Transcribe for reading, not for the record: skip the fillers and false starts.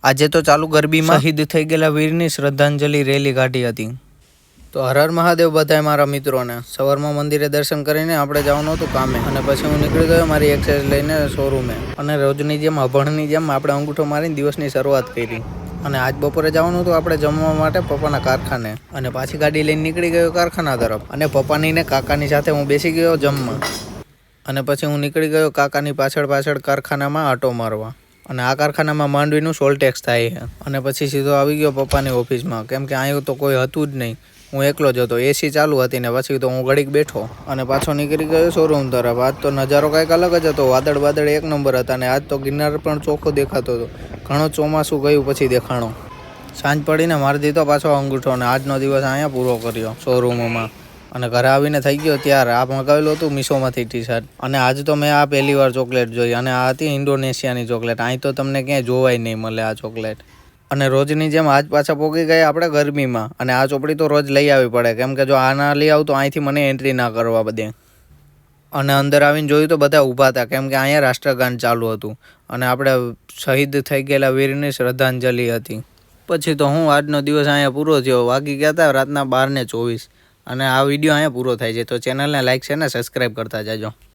આજે તો ચાલુ ગરબીમાં શહીદ થઈ ગયેલા વીરની શ્રદ્ધાંજલિ રેલી કાઢી હતી। તો હર હર મહાદેવ બધાય મારા મિત્રોને। સવારમાં મંદિરે દર્શન કરીને આપણે જવાનું હતું કામે, અને પછી હું નીકળી ગયો મારી એક્સરસાઇઝ લઈને શોરૂમે, અને રોજની જેમ અભણની જેમ આપણે અંગૂઠો મારીને દિવસની શરૂઆત કરી। અને આજ બપોરે જવાનું હતું આપણે જમવા માટે પપ્પાના કારખાને, અને પાછી ગાડી લઈને નીકળી ગયો કારખાના તરફ, અને પપ્પાની ને કાકાની સાથે હું બેસી ગયો જમવા, અને પછી હું નીકળી ગયો કાકાની પાછળ કારખાનામાં આટો મારવા। અને આ કારખાનામાં માંડવીનું સોલ્ટેક્સ થાય છે, અને પછી સીધો આવી ગયો પપ્પાની ઓફિસમાં, કેમ કે અહીં તો કોઈ હતું જ નહીં, હું એકલો જ હતો। એસી ચાલુ હતી ને પછી તો હું ઘડીક બેઠો અને પાછો નીકળી ગયો શોરૂમ તરફ। આજ તો નજારો કંઈક અલગ જ હતો, વાદળ એક નંબર હતા, અને આજ તો ગિરનાર પણ ચોખ્ખો દેખાતો હતો, ઘણો ચોમાસું ગયું પછી દેખાણો। સાંજ પડીને મારી દીધો પાછો અંગૂઠો, અને આજનો દિવસ અહીંયા પૂરો કર્યો શોરૂમમાં, અને ઘરે આવીને થઈ ગયો ત્યારે આ મંગાવેલું હતું મીશોમાંથી ટી-શર્ટ, અને આજ તો મેં આ પહેલી વાર ચોકલેટ જોઈ, અને આ હતી ઇન્ડોનેશિયાની ચોકલેટ। અહીં તો તમને ક્યાંય જોવાય નહીં મળે આ ચોકલેટ। અને રોજની જેમ આજ પાછા પોગી ગયા આપણે ગરમીમાં, અને આ ચોપડી તો રોજ લઈ આવવી પડે, કેમ કે જો આ ના લઈ આવું તો અહીંથી મને એન્ટ્રી ના કરવા બધે। અને અંદર આવીને જોયું તો બધા ઊભા હતા, કેમ કે અહીંયા રાષ્ટ્રગાન ચાલુ હતું, અને આપણે શહીદ થઈ ગયેલા વીરની શ્રદ્ધાંજલિ હતી। પછી તો હું આજનો દિવસ અહીંયા પૂરો થયો, વાગી ગયા હતા રાતના 12:24, અને આ વિડીયો અહીંયા પૂરો થાય છે। તો ચેનલને લાઈક છે ને સબસ્ક્રાઈબ કરતા જાજો।